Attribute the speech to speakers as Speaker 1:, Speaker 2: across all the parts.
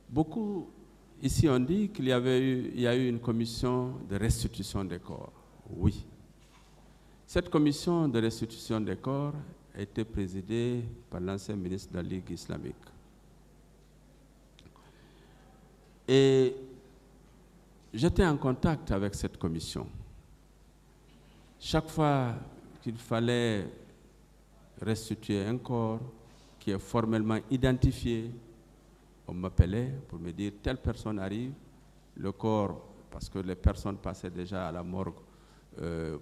Speaker 1: Beaucoup ici ont dit qu'il y a eu une commission de restitution des corps. Oui. Cette commission de restitution des corps a été présidée par l'ancien ministre de la Ligue islamique. Et j'étais en contact avec cette commission. Chaque fois qu'il fallait restituer un corps qui est formellement identifié, on m'appelait pour me dire telle personne arrive, le corps, parce que les personnes passaient déjà à la morgue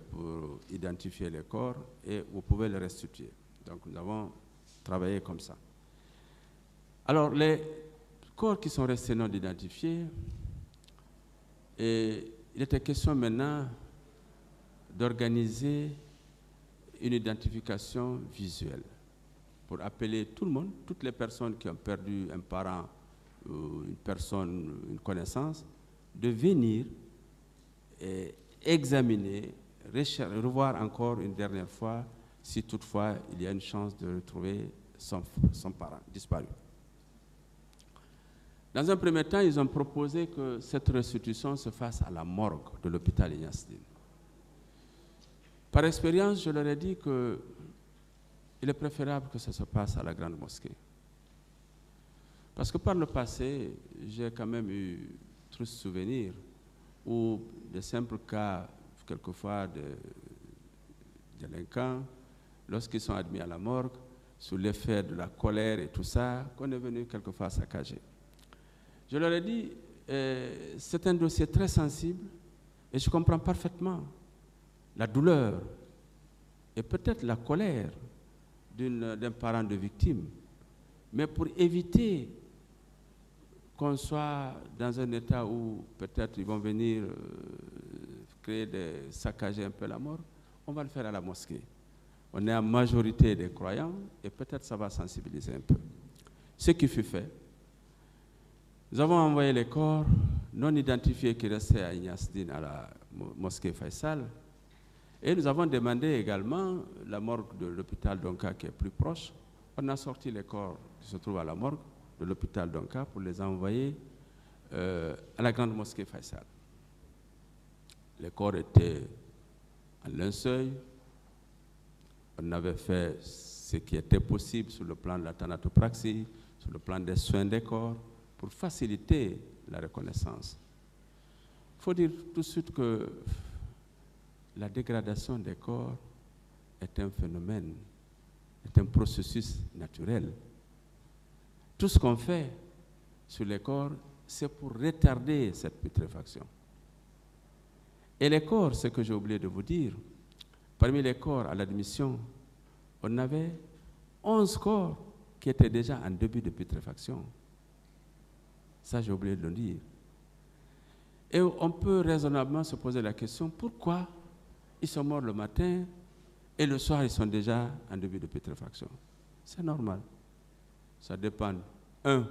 Speaker 1: pour identifier les corps, et vous pouvez les restituer. Donc nous avons travaillé comme ça. Alors les corps qui sont restés non identifiés, et il était question maintenant d'organiser une identification visuelle pour appeler tout le monde, toutes les personnes qui ont perdu un parent, une personne, une connaissance, de venir et examiner, revoir encore une dernière fois si toutefois il y a une chance de retrouver son parent disparu. Dans un premier temps, ils ont proposé que cette restitution se fasse à la morgue de l'hôpital Ignace Dine. Par expérience, je leur ai dit qu'il est préférable que ça se passe à la grande mosquée. Parce que par le passé, j'ai quand même eu trop de souvenirs où de simples cas, quelquefois de délinquants, lorsqu'ils sont admis à la morgue, sous l'effet de la colère et tout ça, qu'on est venu quelquefois saccager. Je leur ai dit, c'est un dossier très sensible et je comprends parfaitement la douleur et peut-être la colère d'un parent de victime. Mais pour éviter qu'on soit dans un état où peut-être ils vont venir saccager un peu la mort, on va le faire à la mosquée. On est en majorité des croyants et peut-être ça va sensibiliser un peu. Ce qui fut fait, nous avons envoyé les corps non identifiés qui restaient à Ignace Dine, à la mosquée Faisal, et nous avons demandé également la morgue de l'hôpital Donka qui est plus proche. On a sorti les corps qui se trouvent à la morgue de l'hôpital Donka pour les envoyer à la grande mosquée Faisal. Les corps étaient en linceul. On avait fait ce qui était possible sur le plan de la thanatopraxie, sur le plan des soins des corps, pour faciliter la reconnaissance. Il faut dire tout de suite que la dégradation des corps est un phénomène, est un processus naturel. Tout ce qu'on fait sur les corps, c'est pour retarder cette putréfaction. Et les corps, ce que j'ai oublié de vous dire, parmi les corps à l'admission, on avait 11 corps qui étaient déjà en début de putréfaction. Ça, j'ai oublié de le dire. Et on peut raisonnablement se poser la question, pourquoi ils sont morts le matin et le soir, ils sont déjà en début de putréfaction? C'est normal. Ça dépend, 1,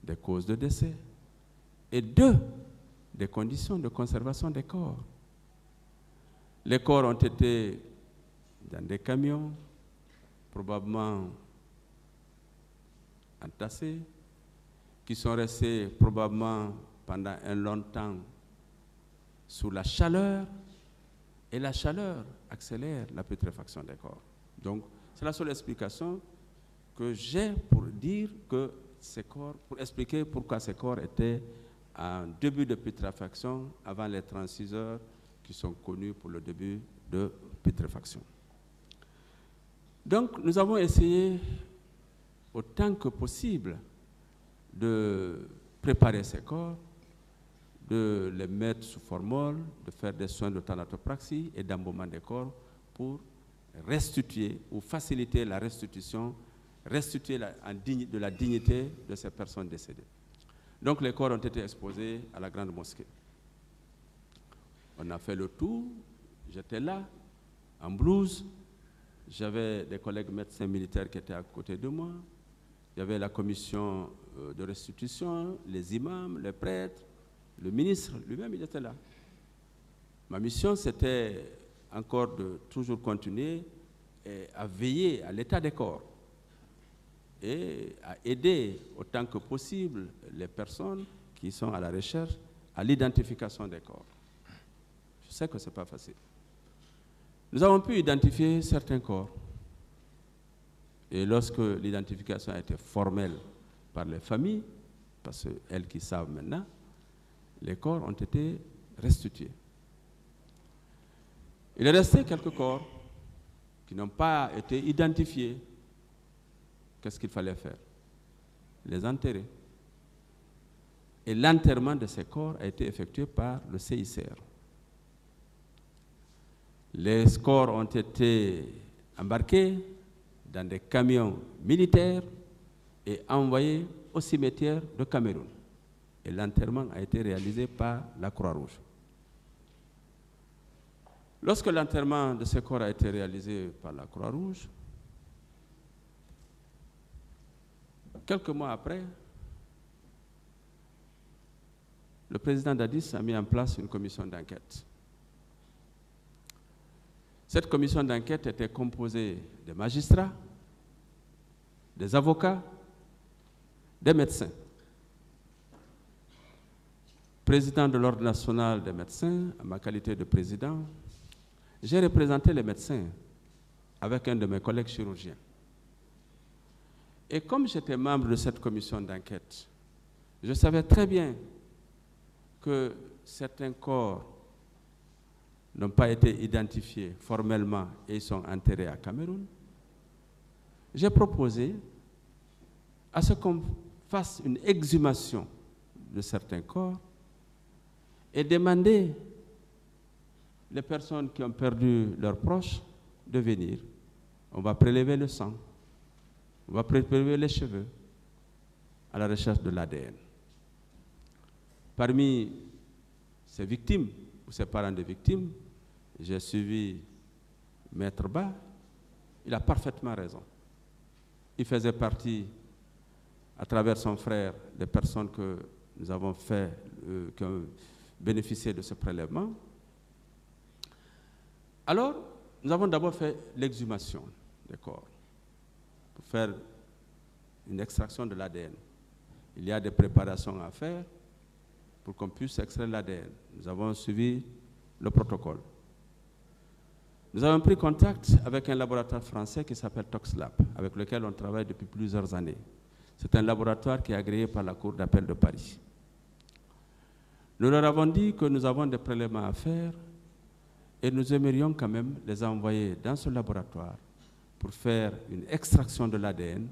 Speaker 1: des causes de décès, et 2, des conditions de conservation des corps. Les corps ont été dans des camions, probablement entassés, qui sont restés probablement pendant un long temps sous la chaleur, et la chaleur accélère la putréfaction des corps. Donc, c'est la seule explication que j'ai pour dire que ces corps, pour expliquer pourquoi ces corps étaient en début de putréfaction avant les 36 heures qui sont connues pour le début de putréfaction. Donc, nous avons essayé autant que possible de préparer ces corps, de les mettre sous formol, de faire des soins de thanatopraxie et d'embaumement des corps pour restituer ou faciliter la restitution, restituer de la dignité de ces personnes décédées. Donc les corps ont été exposés à la grande mosquée. On a fait le tour, j'étais là, en blouse, j'avais des collègues médecins militaires qui étaient à côté de moi, il y avait la commission de restitution, les imams, les prêtres, le ministre lui-même, il était là. Ma mission, c'était encore de toujours continuer à veiller à l'état des corps et à aider autant que possible les personnes qui sont à la recherche à l'identification des corps. Je sais que ce n'est pas facile. Nous avons pu identifier certains corps. Et lorsque l'identification a été formelle par les familles, parce qu'elles qui savent maintenant, les corps ont été restitués. Il est resté quelques corps qui n'ont pas été identifiés. Qu'est-ce qu'il fallait faire? Les enterrer. Et l'enterrement de ces corps a été effectué par le CICR. Les corps ont été embarqués dans des camions militaires et envoyés au cimetière de Cameroun. Et l'enterrement a été réalisé par la Croix-Rouge. Lorsque l'enterrement de ces corps a été réalisé par la Croix-Rouge, quelques mois après, le président Dadis a mis en place une commission d'enquête. Cette commission d'enquête était composée de magistrats, des avocats, des médecins. Président de l'Ordre national des médecins, en ma qualité de président, j'ai représenté les médecins avec un de mes collègues chirurgiens. Et comme j'étais membre de cette commission d'enquête, je savais très bien que certains corps n'ont pas été identifiés formellement et ils sont enterrés à Cameroun. J'ai proposé à ce qu'on fasse une exhumation de certains corps et demander les personnes qui ont perdu leurs proches de venir. On va prélever le sang, on va prélever les cheveux à la recherche de l'ADN. Parmi ces victimes, ou ces parents de victimes, j'ai suivi Maître Ba. Il a parfaitement raison. Il faisait partie, à travers son frère, des personnes que nous avons fait, qui ont bénéficié de ce prélèvement. Alors, nous avons d'abord fait l'exhumation des corps pour faire une extraction de l'ADN. Il y a des préparations à faire pour qu'on puisse extraire l'ADN. Nous avons suivi le protocole. Nous avons pris contact avec un laboratoire français qui s'appelle ToxLab, avec lequel on travaille depuis plusieurs années. C'est un laboratoire qui est agréé par la Cour d'appel de Paris. Nous leur avons dit que nous avons des prélèvements à faire et nous aimerions quand même les envoyer dans ce laboratoire pour faire une extraction de l'ADN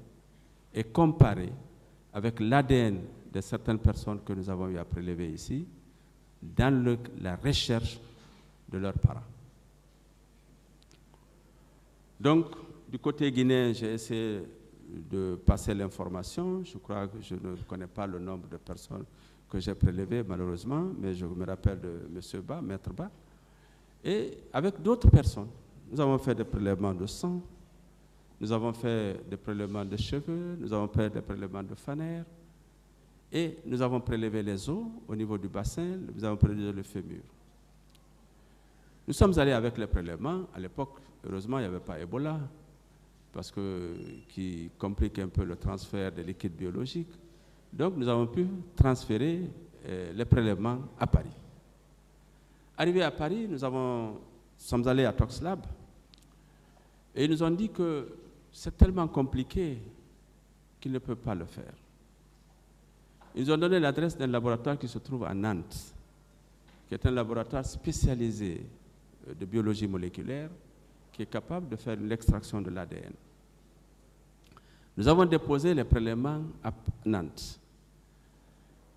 Speaker 1: et comparer avec l'ADN de certaines personnes que nous avons eu à prélever ici dans la recherche de leurs parents. Donc, du côté guinéen, j'ai essayé de passer l'information. Je crois que je ne connais pas le nombre de personnes que j'ai prélevées, malheureusement, mais je me rappelle de M. Ba, Maître Ba. Et avec d'autres personnes, nous avons fait des prélèvements de sang, nous avons fait des prélèvements de cheveux, nous avons fait des prélèvements de fanères, et nous avons prélevé les os au niveau du bassin, nous avons prélevé le fémur. Nous sommes allés avec les prélèvements. À l'époque, heureusement, il n'y avait pas Ebola, parce que, qui complique un peu le transfert des liquides biologiques. Donc, nous avons pu transférer les prélèvements à Paris. Arrivés à Paris, nous sommes allés à ToxLab et ils nous ont dit que c'est tellement compliqué qu'ils ne peuvent pas le faire. Ils nous ont donné l'adresse d'un laboratoire qui se trouve à Nantes, qui est un laboratoire spécialisé de biologie moléculaire, qui est capable de faire l'extraction de l'ADN. Nous avons déposé les prélèvements à Nantes.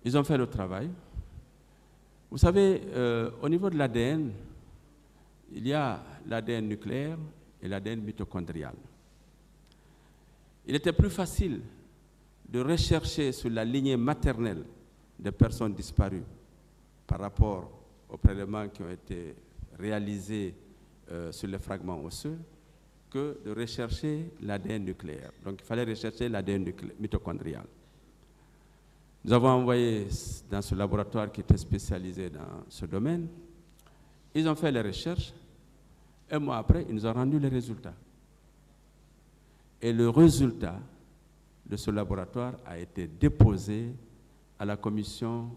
Speaker 1: Ils ont fait le travail. Vous savez, au niveau de l'ADN, il y a l'ADN nucléaire et l'ADN mitochondrial. Il était plus facile de rechercher sur la lignée maternelle des personnes disparues par rapport aux prélèvements qui ont été réalisés sur les fragments osseux que de rechercher l'ADN nucléaire. Donc il fallait rechercher l'ADN mitochondrial. Nous avons envoyé dans ce laboratoire qui était spécialisé dans ce domaine. Ils ont fait les recherches. Un mois après, ils nous ont rendu les résultats. Et le résultat de ce laboratoire a été déposé à la commission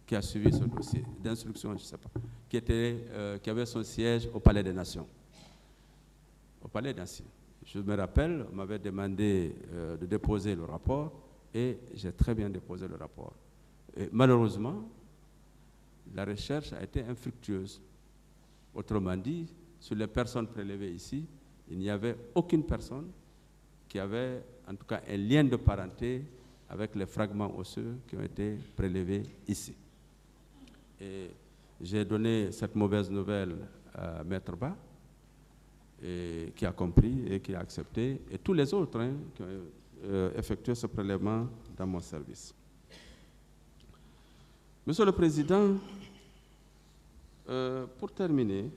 Speaker 1: qui a suivi ce dossier d'instruction, je ne sais pas, qui avait son siège au Palais des Nations. Au Palais des Nations. Je me rappelle, on m'avait demandé de déposer le rapport et j'ai très bien déposé le rapport. Et malheureusement, la recherche a été infructueuse. Autrement dit, sur les personnes prélevées ici, il n'y avait aucune personne qui avait en tout cas un lien de parenté avec les fragments osseux qui ont été prélevés ici. Et j'ai donné cette mauvaise nouvelle à Maître Ba, et qui a compris et qui a accepté, et tous les autres qui ont effectué ce prélèvement dans mon service. Monsieur le Président, pour terminer,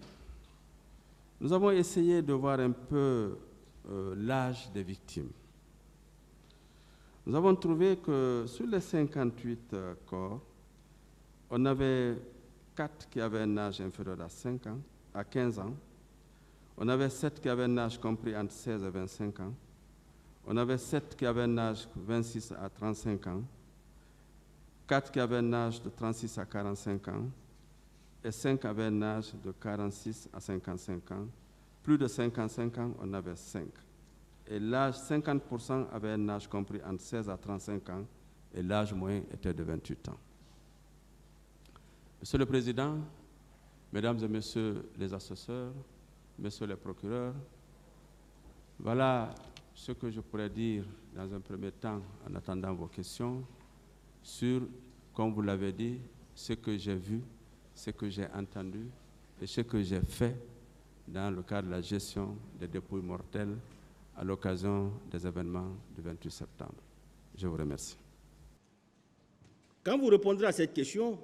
Speaker 1: nous avons essayé de voir un peu l'âge des victimes. Nous avons trouvé que sur les 58 corps, on avait 4 qui avaient un âge inférieur à 15 ans. On avait 7 qui avaient un âge compris entre 16 et 25 ans. On avait 7 qui avaient un âge de 26 à 35 ans. 4 qui avaient un âge de 36 à 45 ans. Et 5 avaient un âge de 46 à 55 ans. Plus de 55 ans, on avait 5. Et l'âge, 50% avaient un âge compris entre 16 à 35 ans. Et l'âge moyen était de 28 ans. Monsieur le Président, Mesdames et Messieurs les assesseurs, Messieurs les procureurs, voilà ce que je pourrais dire dans un premier temps, en attendant vos questions, sur, comme vous l'avez dit, ce que j'ai vu, ce que j'ai entendu et ce que j'ai fait dans le cadre de la gestion des dépouilles mortelles à l'occasion des événements du 28 septembre. Je vous remercie.
Speaker 2: Quand vous répondrez à cette question,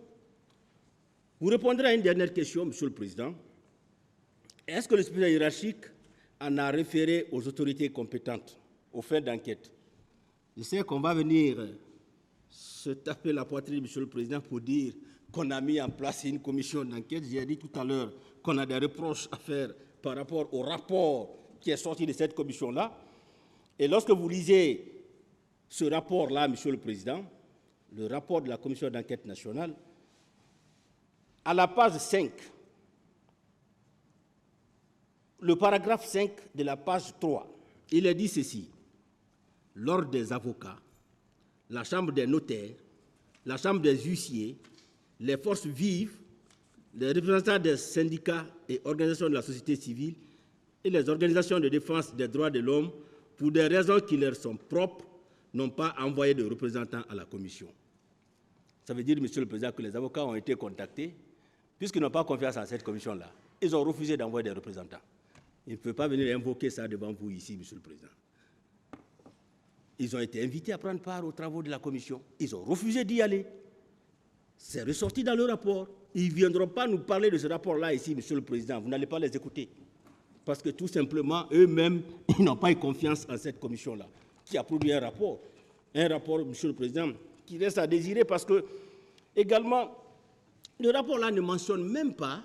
Speaker 2: vous répondrez à une dernière question, Monsieur le Président. Est-ce que le supérieur hiérarchique en a référé aux autorités compétentes, aux fins d'enquête? Je sais qu'on va venir se taper la poitrine, Monsieur le Président, pour dire qu'on a mis en place une commission d'enquête. J'ai dit tout à l'heure qu'on a des reproches à faire par rapport au rapport qui est sorti de cette commission-là. Et lorsque vous lisez ce rapport-là, Monsieur le Président, le rapport de la commission d'enquête nationale, à la page 5, le paragraphe 5 de la page 3, il est dit ceci: l'ordre des avocats, la chambre des notaires, la chambre des huissiers, les forces vives, les représentants des syndicats et organisations de la société civile et les organisations de défense des droits de l'homme, pour des raisons qui leur sont propres, n'ont pas envoyé de représentants à la commission. Ça veut dire, Monsieur le Président, que les avocats ont été contactés, puisqu'ils n'ont pas confiance en cette commission-là. Ils ont refusé d'envoyer des représentants. Ils ne peuvent pas venir invoquer ça devant vous ici, Monsieur le Président. Ils ont été invités à prendre part aux travaux de la commission. Ils ont refusé d'y aller. C'est ressorti dans le rapport. Ils ne viendront pas nous parler de ce rapport-là ici, Monsieur le Président. Vous n'allez pas les écouter. Parce que tout simplement, eux-mêmes, ils n'ont pas eu confiance en cette commission-là, qui a produit un rapport, Monsieur le Président, qui laisse à désirer parce que, également, le rapport-là ne mentionne même pas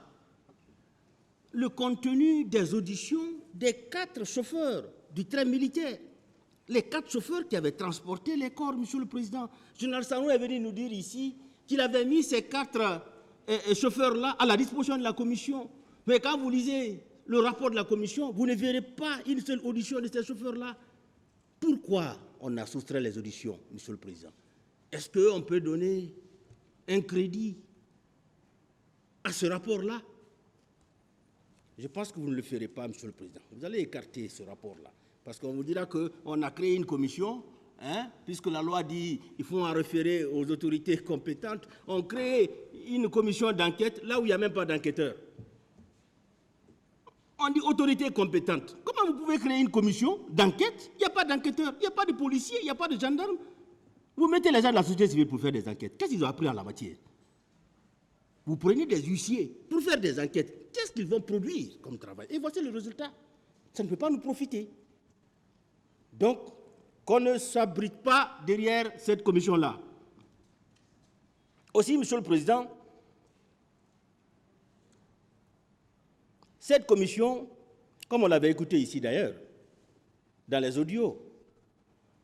Speaker 2: le contenu des auditions des 4 chauffeurs du train militaire. Les 4 chauffeurs qui avaient transporté les corps, Monsieur le Président. Général Sarou est venu nous dire ici qu'il avait mis ces 4 chauffeurs-là à la disposition de la commission. Mais quand vous lisez le rapport de la commission, vous ne verrez pas une seule audition de ces chauffeurs-là. Pourquoi on a soustrait les auditions, Monsieur le Président? Est-ce qu'on peut donner un crédit à ce rapport-là? Je pense que vous ne le ferez pas, Monsieur le Président. Vous allez écarter ce rapport-là. Parce qu'on vous dira qu'on a créé une commission, puisque la loi dit qu'il faut en référer aux autorités compétentes. On crée une commission d'enquête là où il n'y a même pas d'enquêteur. On dit autorité compétente. Comment vous pouvez créer une commission d'enquête? Il n'y a pas d'enquêteur, il n'y a pas de policier, il n'y a pas de gendarme. Vous mettez les gens de la société civile pour faire des enquêtes. Qu'est-ce qu'ils ont appris en la matière? Vous prenez des huissiers pour faire des enquêtes. Qu'est-ce qu'ils vont produire comme travail? Et voici le résultat. Ça ne peut pas nous profiter. Donc, qu'on ne s'abrite pas derrière cette commission-là. Aussi, Monsieur le Président, cette commission, comme on l'avait écouté ici d'ailleurs, dans les audios,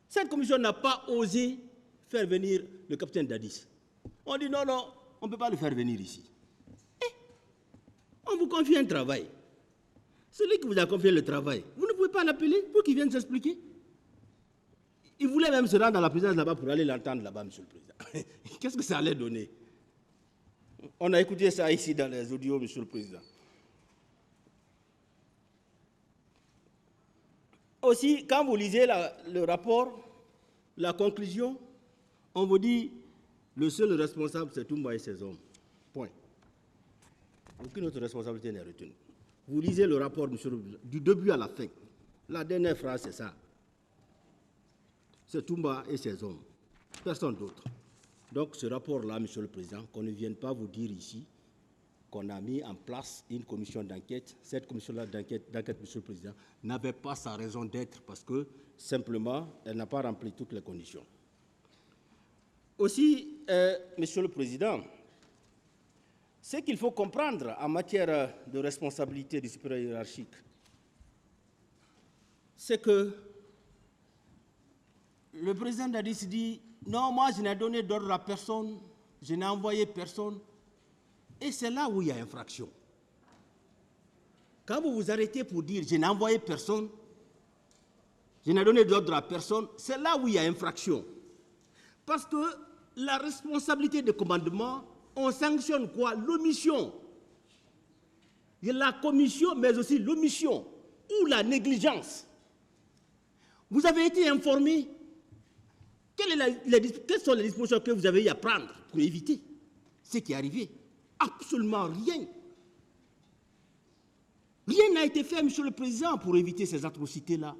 Speaker 2: Cette commission n'a pas osé faire venir le capitaine Dadis. On dit non, non, on ne peut pas le faire venir ici. Et on vous confie un travail. Celui qui vous a confié le travail, vous ne pouvez pas l'appeler pour qu'il vienne s'expliquer. Il voulait même se rendre dans la présidence là-bas pour aller l'entendre là-bas, monsieur le président. Qu'est-ce que ça allait donner? On a écouté ça ici dans les audios, monsieur le président. Aussi, quand vous lisez le rapport, la conclusion, on vous dit le seul responsable, c'est Toumba et ses hommes. Point. Aucune autre responsabilité n'est retenue. Vous lisez le rapport, monsieur le président, du début à la fin. La dernière phrase, c'est ça. C'est Toumba et ses hommes. Personne d'autre. Donc, ce rapport-là, monsieur le président, qu'on ne vienne pas vous dire ici qu'on a mis en place une commission d'enquête. Cette commission-là d'enquête, monsieur le président, n'avait pas sa raison d'être parce que, simplement, elle n'a pas rempli toutes les conditions. Aussi, monsieur le président, ce qu'il faut comprendre en matière de responsabilité du supérieur hiérarchique, c'est que le président Dadis dit « Non, moi, je n'ai donné d'ordre à personne, je n'ai envoyé personne. » Et c'est là où il y a infraction. Quand vous vous arrêtez pour dire « Je n'ai envoyé personne, je n'ai donné d'ordre à personne », c'est là où il y a infraction. Parce que la responsabilité de commandement, on sanctionne quoi? L'omission. Il y a la commission, mais aussi l'omission ou la négligence. Vous avez été informé. Quelles sont les dispositions que vous avez eu à prendre pour éviter ce qui est arrivé? Absolument rien. Rien n'a été fait, monsieur le président, pour éviter ces atrocités-là.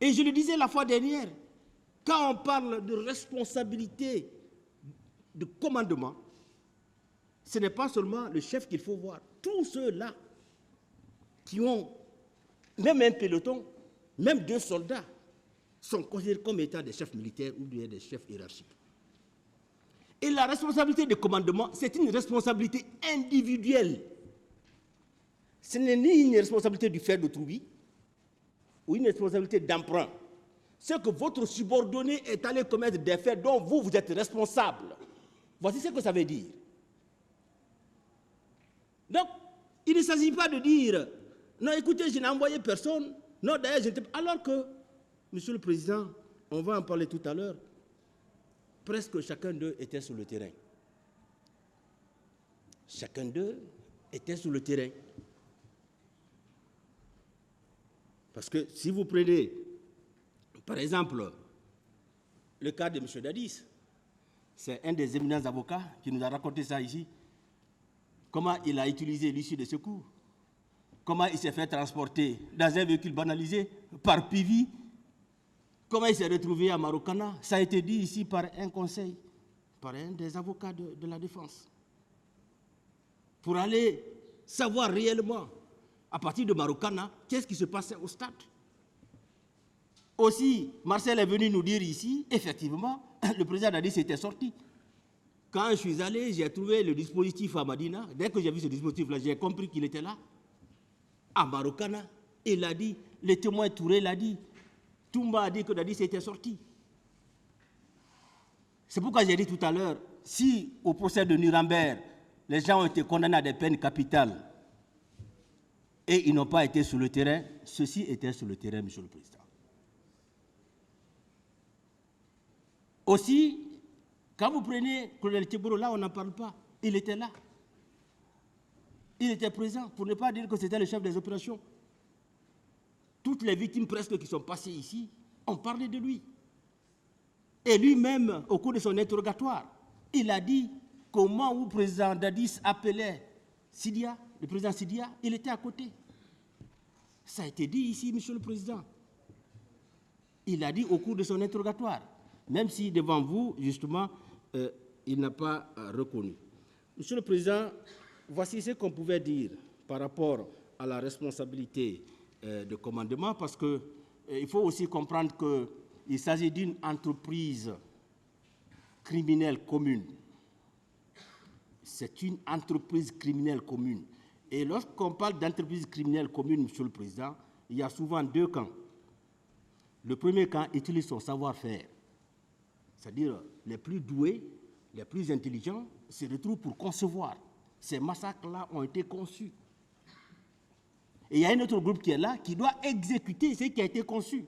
Speaker 2: Et je le disais la fois dernière, quand on parle de responsabilité de commandement, ce n'est pas seulement le chef qu'il faut voir. Tous ceux-là qui ont, même un peloton, même 2 soldats, sont considérés comme étant des chefs militaires ou des chefs hiérarchiques. Et la responsabilité de commandement, c'est une responsabilité individuelle. Ce n'est ni une responsabilité du fer de Troubi ou une responsabilité d'emprunt. C'est que votre subordonné est allé commettre des faits dont vous êtes responsable. Voici ce que ça veut dire. Donc, il ne s'agit pas de dire « Non, écoutez, je n'ai envoyé personne. Non, d'ailleurs, je n'étais pas... » Alors que, monsieur le président, on va en parler tout à l'heure, presque chacun d'eux était sur le terrain. Chacun d'eux était sur le terrain. Parce que si vous prenez, par exemple, le cas de M. Dadis, c'est un des éminents avocats qui nous a raconté ça ici, comment il a utilisé l'issue de secours, comment il s'est fait transporter dans un véhicule banalisé par PIVI, comment il s'est retrouvé à Marokana. Ça a été dit ici par un conseil, par un des avocats de la défense, pour aller savoir réellement, à partir de Marokana, qu'est-ce qui se passait au stade. Aussi, Marcel est venu nous dire ici, effectivement, le président Dadis était sorti. Quand je suis allé, j'ai trouvé le dispositif à Madina. Dès que j'ai vu ce dispositif-là, j'ai compris qu'il était là. À Marokana, il a dit, le témoin Touré l'a dit, Toumba a dit que Dadis était sorti. C'est pourquoi j'ai dit tout à l'heure, si au procès de Nuremberg, les gens ont été condamnés à des peines capitales et ils n'ont pas été sur le terrain, ceux-ci étaient sur le terrain, monsieur le président. Aussi, quand vous prenez Colonel Tcheboro, là, on n'en parle pas. Il était là. Il était présent, pour ne pas dire que c'était le chef des opérations. Toutes les victimes presque qui sont passées ici ont parlé de lui. Et lui-même, au cours de son interrogatoire, il a dit comment le président Dadis appelait Sidia, le président Sidia, il était à côté. Ça a été dit ici, monsieur le président. Il a dit au cours de son interrogatoire, même si devant vous, justement, il n'a pas reconnu. Monsieur le président, voici ce qu'on pouvait dire par rapport à la responsabilité de commandement, parce qu'il faut aussi comprendre qu'il s'agit d'une entreprise criminelle commune. C'est une entreprise criminelle commune. Et lorsqu'on parle d'entreprise criminelle commune, monsieur le président, il y a souvent 2 camps. le premier camp utilise son savoir-faire. C'est-à-dire, les plus doués, les plus intelligents se retrouvent pour concevoir. Ces massacres-là ont été conçus. Et il y a un autre groupe qui est là, qui doit exécuter ce qui a été conçu.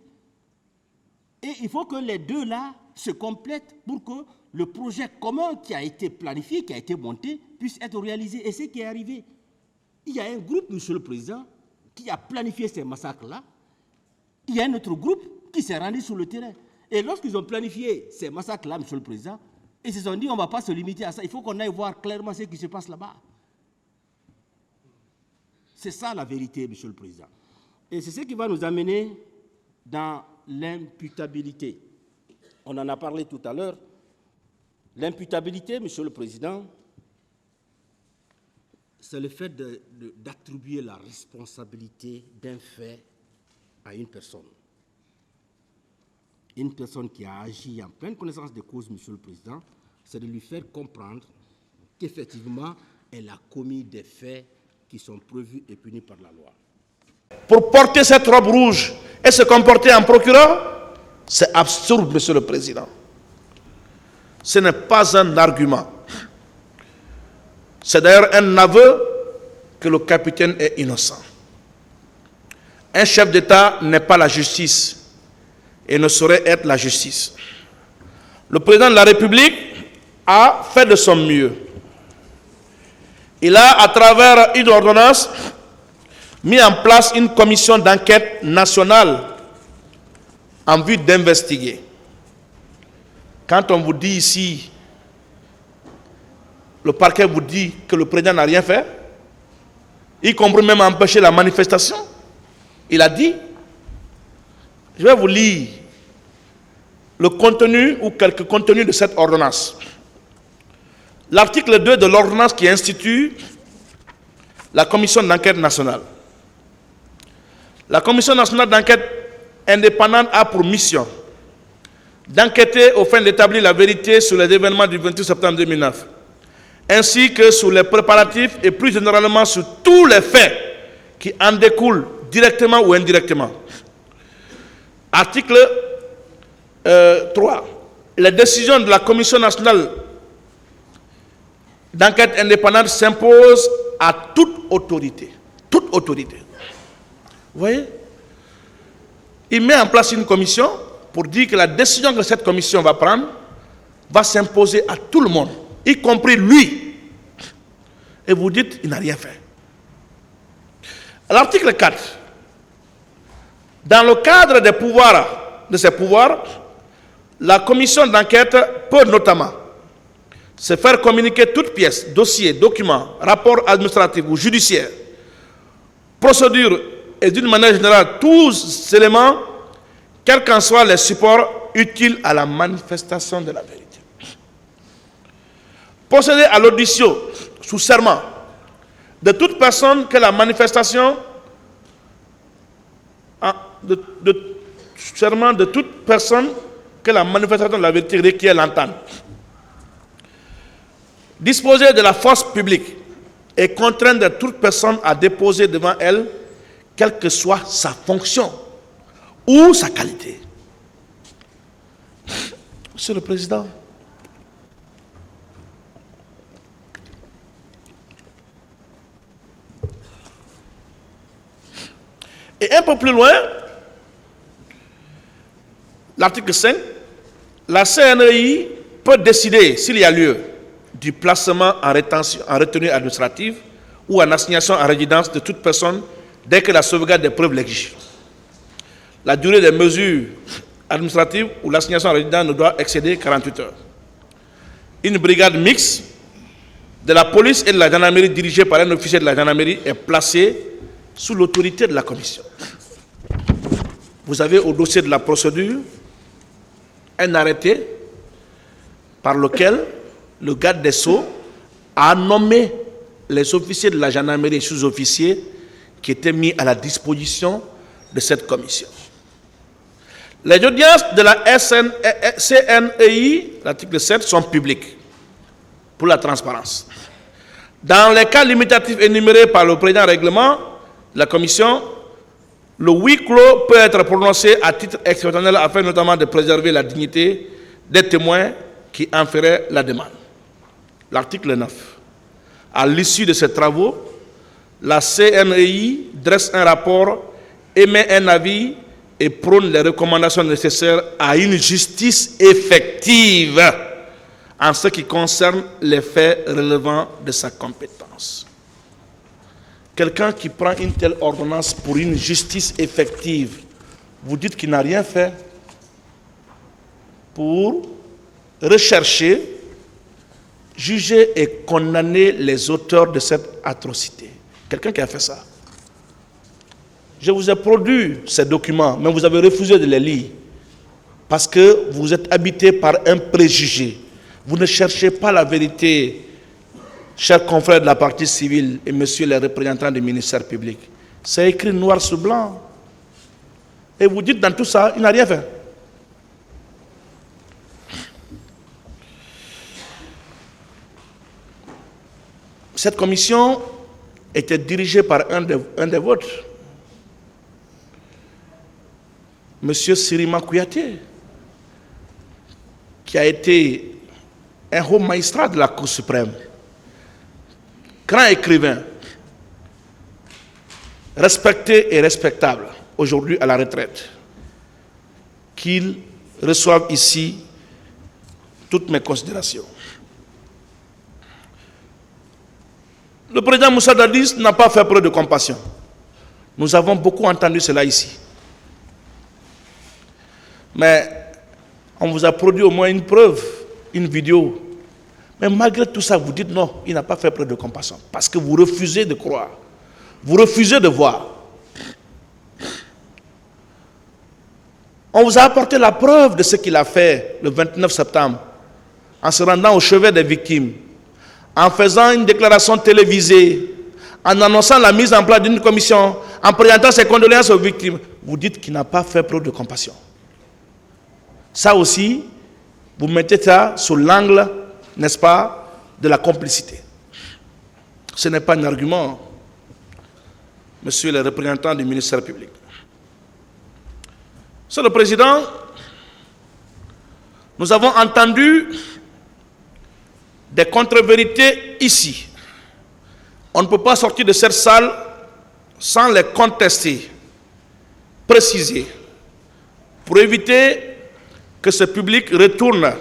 Speaker 2: Et il faut que les deux-là se complètent pour que le projet commun qui a été planifié, qui a été monté, puisse être réalisé. Et c'est ce qui est arrivé. Il y a un groupe, Monsieur le Président, qui a planifié ces massacres-là. Il y a un autre groupe qui s'est rendu sur le terrain. Et lorsqu'ils ont planifié ces massacres-là, Monsieur le Président, ils se sont dit, on ne va pas se limiter à ça, il faut qu'on aille voir clairement ce qui se passe là-bas. C'est ça la vérité, Monsieur le Président. Et c'est ce qui va nous amener dans l'imputabilité. On en a parlé tout à l'heure. L'imputabilité, Monsieur le Président, c'est le fait d'attribuer la responsabilité d'un fait à une personne. Une personne qui a agi en pleine connaissance des causes, Monsieur le Président, c'est de lui faire comprendre qu'effectivement, elle a commis des faits qui sont prévus et punis par la loi.
Speaker 3: Pour porter cette robe rouge et se comporter en procureur, c'est absurde, Monsieur le Président. Ce n'est pas un argument. C'est d'ailleurs un aveu que le capitaine est innocent. Un chef d'État n'est pas la justice et ne saurait être la justice. Le président de la République a fait de son mieux. Il a, à travers une ordonnance, mis en place une commission d'enquête nationale en vue d'investiguer. Quand on vous dit ici, le parquet vous dit que le président n'a rien fait, y compris même empêcher la manifestation, il a dit, je vais vous lire le contenu ou quelques contenus de cette ordonnance. L'article 2 de l'ordonnance qui institue la commission d'enquête nationale. La commission nationale d'enquête indépendante a pour mission d'enquêter aux fins d'établir la vérité sur les événements du 28 septembre 2009, ainsi que sur les préparatifs et plus généralement sur tous les faits qui en découlent directement ou indirectement. Article 3. Les décisions de la Commission nationale d'enquête indépendante s'imposent à toute autorité. Toute autorité. Vous voyez? Il met en place une commission pour dire que la décision que cette commission va prendre va s'imposer à tout le monde, y compris lui. Et vous dites, il n'a rien fait. L'article 4. Dans le cadre des pouvoirs, de ses pouvoirs, la commission d'enquête peut notamment se faire communiquer toute pièce, dossier, document, rapport administratif ou judiciaire, procédure et d'une manière générale tous ces éléments, quels qu'en soient les supports utiles à la manifestation de la vérité. Procéder à l'audition sous serment de toute personne que la manifestation de toute personne que la manifestation de la vérité requiert l'entendre. Disposer de la force publique et contraindre toute personne à déposer devant elle, quelle que soit sa fonction ou sa qualité. Monsieur le Président, et un peu plus loin, l'article 5, la CNRI peut décider, s'il y a lieu, du placement en retenue administrative ou en assignation en résidence de toute personne dès que la sauvegarde des preuves l'exige. La durée des mesures administratives ou l'assignation en résidence ne doit excéder 48 heures. Une brigade mixte de la police et de la gendarmerie dirigée par un officier de la gendarmerie est placée sous l'autorité de la commission. Vous avez au dossier de la procédure un arrêté par lequel le garde des Sceaux a nommé les officiers de la gendarmerie et sous-officiers qui étaient mis à la disposition de cette commission. Les audiences de la CNEI, l'article 7, sont publiques pour la transparence. Dans les cas limitatifs énumérés par le président règlement, la commission, Le huis clos peut être prononcé à titre exceptionnel afin notamment de préserver la dignité des témoins qui en feraient la demande. L'article 9. À l'issue de ces travaux, la CNRI dresse un rapport, émet un avis et prône les recommandations nécessaires à une justice effective en ce qui concerne les faits relevant de sa compétence. Quelqu'un qui prend une telle ordonnance pour une justice effective, vous dites qu'il n'a rien fait pour rechercher, juger et condamner les auteurs de cette atrocité. Quelqu'un qui a fait ça. Je vous ai produit ces documents, mais vous avez refusé de les lire parce que vous êtes habité par un préjugé. Vous ne cherchez pas la vérité, chers confrères de la partie civile et messieurs les représentants du ministère public. C'est écrit noir sur blanc. Et vous dites dans tout ça, il n'a rien fait. Cette commission était dirigée par un des vôtres, M. Sirima Kouyaté, qui a été un haut magistrat de la Cour suprême, grand écrivain, respecté et respectable, aujourd'hui à la retraite, qu'il reçoive ici toutes mes considérations. Le président Moussa Dadis n'a pas fait preuve de compassion. Nous avons beaucoup entendu cela ici. Mais on vous a produit au moins une preuve, une vidéo. Mais malgré tout ça, vous dites non, il n'a pas fait preuve de compassion. Parce que vous refusez de croire. Vous refusez de voir. On vous a apporté la preuve de ce qu'il a fait le 29 septembre, en se rendant au chevet des victimes, en faisant une déclaration télévisée, en annonçant la mise en place d'une commission, en présentant ses condoléances aux victimes. Vous dites qu'il n'a pas fait preuve de compassion. Ça aussi, vous mettez ça sous l'angle, n'est-ce pas, de la complicité. Ce n'est pas un argument, monsieur le représentant du ministère public. Monsieur le Président, nous avons entendu des contre-vérités ici. On ne peut pas sortir de cette salle sans les contester, préciser, pour éviter que ce public retourne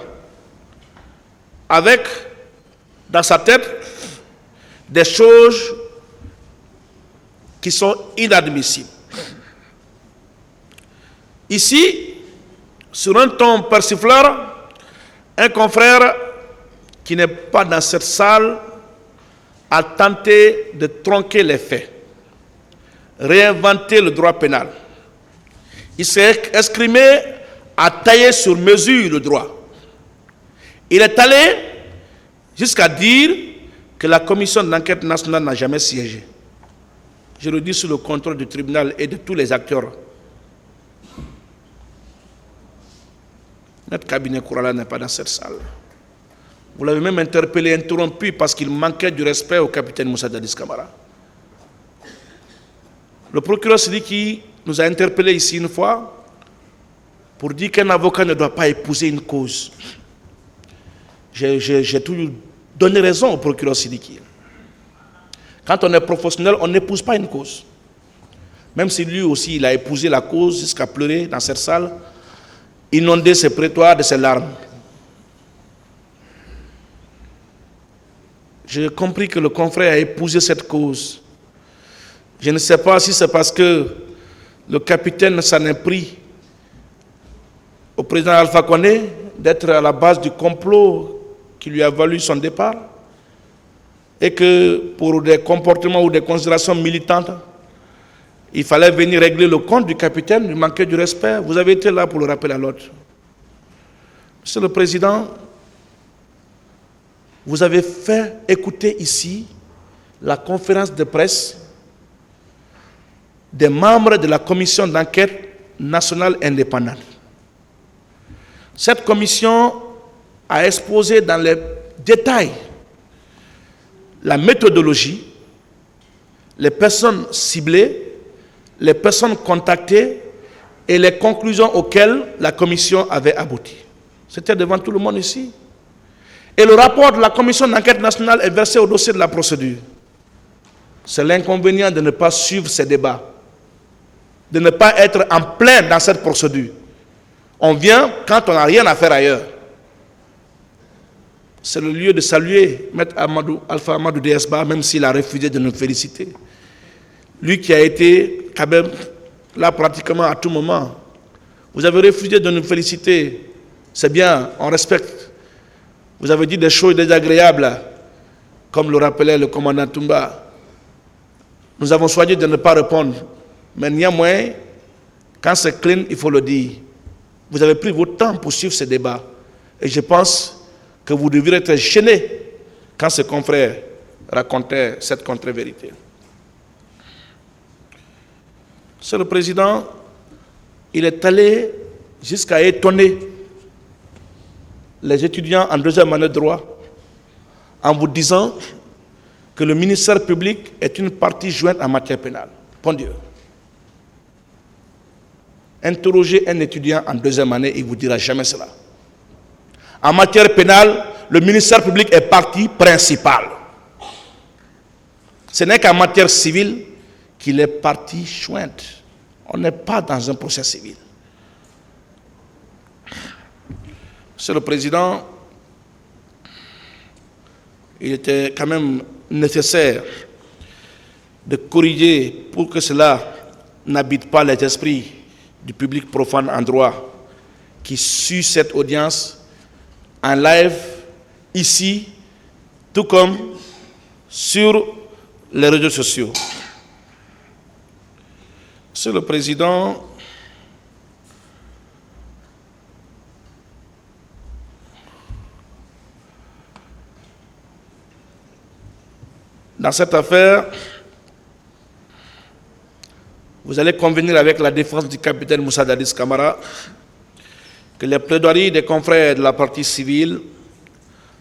Speaker 3: avec, dans sa tête, des choses qui sont inadmissibles. Ici, sur un ton persifleur, un confrère qui n'est pas dans cette salle a tenté de tronquer les faits, réinventer le droit pénal. Il s'est exprimé à tailler sur mesure le droit. Il est allé jusqu'à dire que la commission d'enquête nationale n'a jamais siégé. Je le dis sous le contrôle du tribunal et de tous les acteurs. Notre cabinet Kourala n'est pas dans cette salle. Vous l'avez même interpellé, interrompu parce qu'il manquait du respect au capitaine Moussa Dadis Camara. Le procureur Sidiki nous a interpellés ici une fois pour dire qu'un avocat ne doit pas épouser une cause. J'ai toujours donné raison au procureur Sidiki. Quand on est professionnel, on n'épouse pas une cause. Même si lui aussi, il a épousé la cause jusqu'à pleurer dans cette salle, inonder ses prétoires de ses larmes. J'ai compris que le confrère a épousé cette cause. Je ne sais pas si c'est parce que le capitaine s'en est pris au président Alpha Condé d'être à la base du complot qui lui a valu son départ et que pour des comportements ou des considérations militantes, il fallait venir régler le compte du capitaine, lui manquer du respect. Vous avez été là pour le rappeler à l'autre. Monsieur le Président, vous avez fait écouter ici la conférence de presse des membres de la commission d'enquête nationale indépendante. Cette commission a exposé dans les détails la méthodologie, les personnes ciblées, les personnes contactées et les conclusions auxquelles la commission avait abouti. C'était devant tout le monde ici. Et le rapport de la commission d'enquête nationale est versé au dossier de la procédure. C'est l'inconvénient de ne pas suivre ces débats, de ne pas être en plein dans cette procédure. On vient quand on n'a rien à faire ailleurs. C'est le lieu de saluer Maître Alpha Amadou Desba, même s'il a refusé de nous féliciter. Lui qui a été quand même là pratiquement à tout moment. Vous avez refusé de nous féliciter. C'est bien, on respecte. Vous avez dit des choses désagréables, comme le rappelait le commandant Toumba. Nous avons choisi de ne pas répondre. Mais néanmoins, quand c'est clean, il faut le dire. Vous avez pris votre temps pour suivre ce débat. Et je pense que vous devriez être gêné quand ce confrère racontait cette contre-vérité. Monsieur le Président, il est allé jusqu'à étonner les étudiants en deuxième année de droit en vous disant que le ministère public est une partie jointe en matière pénale. Bon Dieu. Interrogez un étudiant en deuxième année, il ne vous dira jamais cela. En matière pénale, le ministère public est partie principale. Ce n'est qu'en matière civile qu'il est partie jointe. On n'est pas dans un procès civil. Monsieur le Président, il était quand même nécessaire de corriger pour que cela n'habite pas les esprits du public profane en droit qui suit cette audience en live ici, tout comme sur les réseaux sociaux. Monsieur le Président, dans cette affaire, vous allez convenir avec la défense du capitaine Moussa Dadis Camara que les plaidoiries des confrères de la partie civile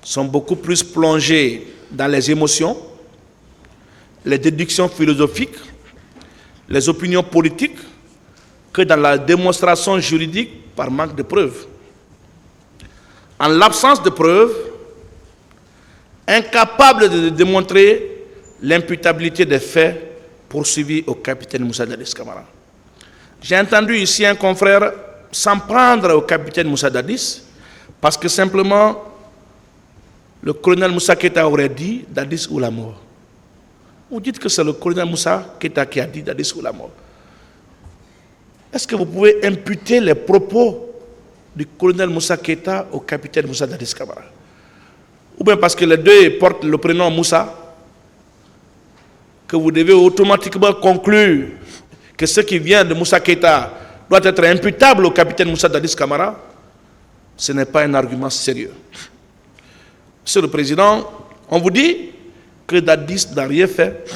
Speaker 3: sont beaucoup plus plongées dans les émotions, les déductions philosophiques, les opinions politiques que dans la démonstration juridique par manque de preuves. En l'absence de preuves, incapables de démontrer l'imputabilité des faits poursuivis au capitaine Moussa Dadis Camara. J'ai entendu ici un confrère s'en prendre au capitaine Moussa Dadis parce que simplement le colonel Moussa Keita aurait dit Dadis ou la mort. Vous dites que c'est le colonel Moussa Keita qui a dit Dadis ou la mort. Est-ce que vous pouvez imputer les propos du colonel Moussa Keita au capitaine Moussa Dadis Camara? Ou bien parce que les deux portent le prénom Moussa, que vous devez automatiquement conclure que ce qui vient de Moussa Keita doit être imputable au capitaine Moussa Dadis Camara? Ce n'est pas un argument sérieux. Monsieur le Président, on vous dit que Dadis n'a rien fait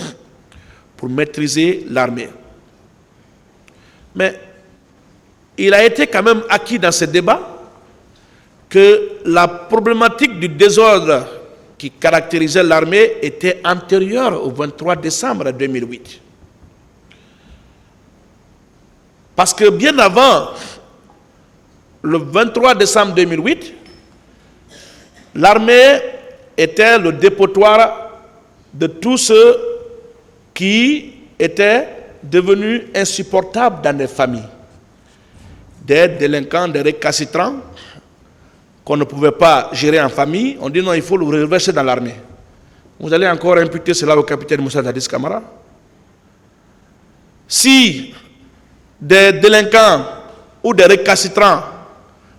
Speaker 3: pour maîtriser l'armée. Mais il a été quand même acquis dans ce débat que la problématique du désordre qui caractérisait l'armée était antérieure au 23 décembre 2008. Parce que bien avant le 23 décembre 2008, l'armée était le dépotoir de tous ceux qui étaient devenus insupportables dans les familles. Des délinquants, des récalcitrants qu'on ne pouvait pas gérer en famille, on dit non, il faut le reverser dans l'armée. Vous allez encore imputer cela au capitaine Moussa Dadis Camara? Si des délinquants ou des récalcitrants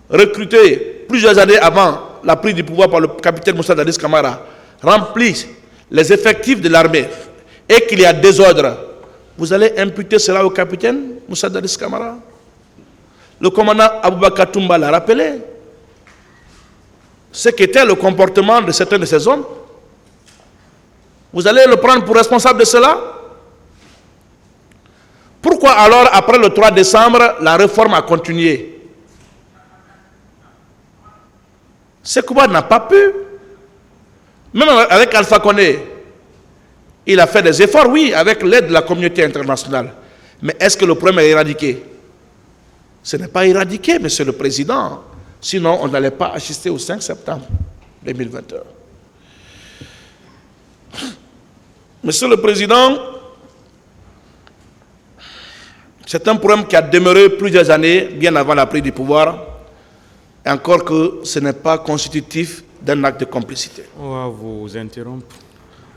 Speaker 3: recrutés plusieurs années avant la prise du pouvoir par le capitaine Moussa Dadis Camara remplissent les effectifs de l'armée et qu'il y a désordre, vous allez imputer cela au capitaine Moussa Dadis Camara? Le commandant Aboubakar Toumba l'a rappelé. Ce qu'était le comportement de certains de ces hommes, vous allez le prendre pour responsable de cela? Pourquoi alors, après le 3 décembre, la réforme a continué? Sekouba n'a pas pu. Même avec Alpha Condé, il a fait des efforts, oui, avec l'aide de la communauté internationale. Mais est-ce que le problème est éradiqué? Ce n'est pas éradiqué, Monsieur le Président. Sinon, on n'allait pas assister au 5 septembre 2021. Monsieur le Président, c'est un problème qui a demeuré plusieurs années, bien avant la prise du pouvoir, et encore que ce n'est pas constitutif d'un acte de complicité.
Speaker 4: On va vous interrompre.